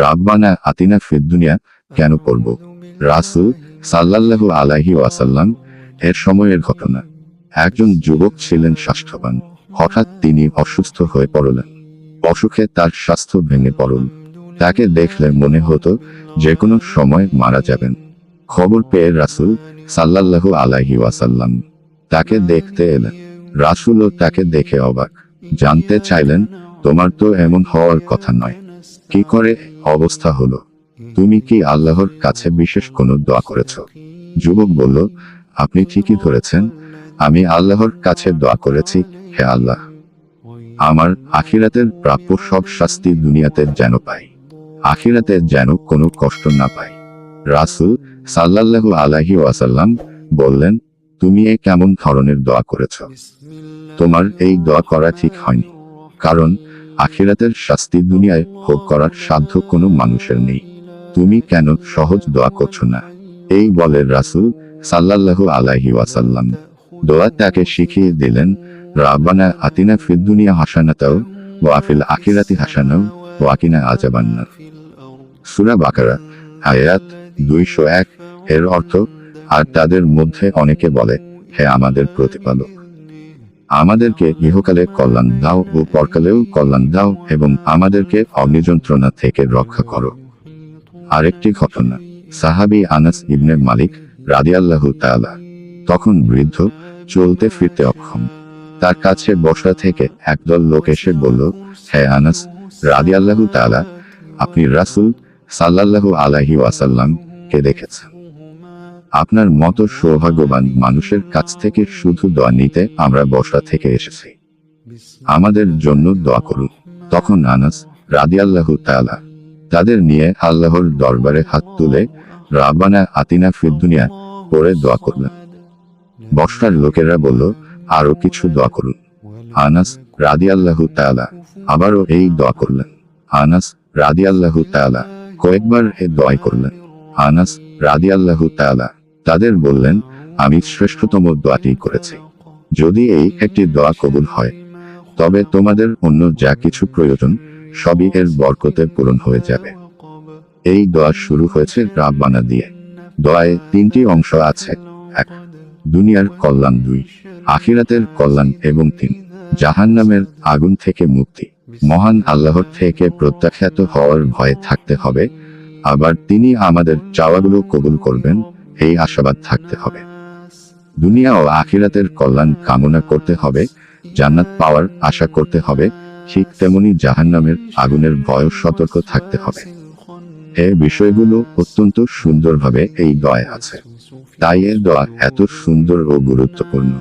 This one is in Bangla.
রাব্বানা আতিনা ফিদ দুনিয়া কেন পড়ব? রাসূল সাল্লাল্লাহু আলাইহি ওয়াসাল্লাম এর সময়ের ঘটনা। একজন যুবক ছিলেন স্বাস্থ্যবান। হঠাৎ তিনি অসুস্থ হয়ে পড়লেন। অসুখে তার স্বাস্থ্য ভেঙে পড়ল। তাকে দেখলে মনে হতো যে কোনো সময় মারা যাবেন। খবর পেয়ে রাসূল সাল্লাল্লাহু আলাইহি ওয়াসাল্লাম তাকে দেখতে এলেন। রাসূলও তাকে দেখে অবাক। জানতে চাইলেন, তোমার তো এমন হওয়ার কথা নয়, কি করে অবস্থা হলো? তুমি কি আল্লাহর কাছে বিশেষ কোনো দোয়া করেছ? যুবক বলল, আপনি ঠিকই ধরেছেন, আমি আল্লাহর কাছে দোয়া করেছি, হে আল্লাহ, আমার আখিরাতের প্রাপ্য সব শাস্তি দুনিয়াতে যেন পাই, আখিরাতে যেন কোনো কষ্ট না পাই। রাসূল সাল্লাল্লাহু আলাইহি ওয়াসাল্লাম বললেন, তুমি এ কেমন ধরনের দোয়া করেছ? তোমার এই দোয়া করা ঠিক হয়নি, কারণ আখিরাতের শাস্তি দুনিয়ায় ভোগ করার সাধ্য কোনো মানুষের নেই। তুমি কেন সহজ দোয়া করছো না? এই বলে রাসূল সাল্লাল্লাহু আলাইহি ওয়াসাল্লাম দোয়া তাকে শিখিয়ে দিলেন, রাব্বানা আতিনা ফিদ দুনিয়া হাসানাতাও ওয়া ফিল আখিরাতি হাসানাও ওয়া কিনা আযাবান্নার। সূরা বাকারা আয়াত 201 এর অর্থ, আর তাদের মধ্যে অনেকে বলে, হে আমাদের প্রতিপালক, আমাদেরকে ইহকালে কল্যাণ দাও ও পরকালেও কল্যাণ দাও এবং আমাদেরকে অগ্নিযন্ত্রণা থেকে রক্ষা করো। আরেকটি ঘটনা, সাহাবী আনাস ইবনে মালিক রাদিয়াল্লাহু তাআলা তখন বৃদ্ধ, চলতে ফিরতে অক্ষম। তার কাছে বসা থেকে একদল লোক এসে বলল, হে আনাস রাদিয়াল্লাহু তাআলা, আপনি রাসূল সাল্লাল্লাহু আলাইহি ওয়াসাল্লাম কে দেখেছেন? আপনার মতো সৌভাগ্যবান মানুষের কাছ থেকে শুধু দোয়া নিতে আমরা বসরা থেকে এসেছি, আমাদের জন্য দোয়া করুন। তখন আনাস রাদিয়াল্লাহু তাআলা তাদের নিয়ে আল্লাহর দরবারে হাত তুলে রাব্বানা আতিনা ফিদ দুনিয়া পড়ে দোয়া করলেন। বসরার লোকেরা বলল, আরো কিছু দোয়া করুন। আনাস রাদিয়াল্লাহু তাআলা আবারও এই দোয়া করলেন। আনাস রাদিয়াল্লাহু তাআলা কয়েকবার এ দোয়া করলেন। আনাস রাদিয়াল্লাহু তাআলা তাদের বললেন, আমি শ্রেষ্ঠতম দোয়াটি করেছি। যদি এই একটি দোয়া কবুল হয়, তবে তোমাদের অন্য যা কিছু প্রয়োজন সবই এর বরকতে পূরণ হয়ে যাবে। এই দোয়া শুরু হয়েছে রাব্বানা দিয়ে। দোয়ায় 3টি অংশ আছে। 1. দুনিয়ার কল্যাণ, 2. আখিরাতের কল্যাণ এবং 3. জাহান্নামের আগুন থেকে মুক্তি। মহান আল্লাহর থেকে প্রত্যাখ্যাত হওয়ার ভয়ে থাকতে হবে, আবার তিনি আমাদের চাওয়াগুলো কবুল করবেন এই আশাবাদ থাকতে হবে। দুনিয়া ও আখিরাতের কল্যাণ কামনা করতে হবে, জান্নাত পাওয়ার আশা করতে হবে, ঠিক তেমনি জাহান্নামের আগুনের ভয় সতর্ক থাকতে হবে। এই বিষয়গুলো অত্যন্ত সুন্দরভাবে এই দোয়ায় আছে, তাই এর দোয়া এত সুন্দর ও গুরুত্বপূর্ণ।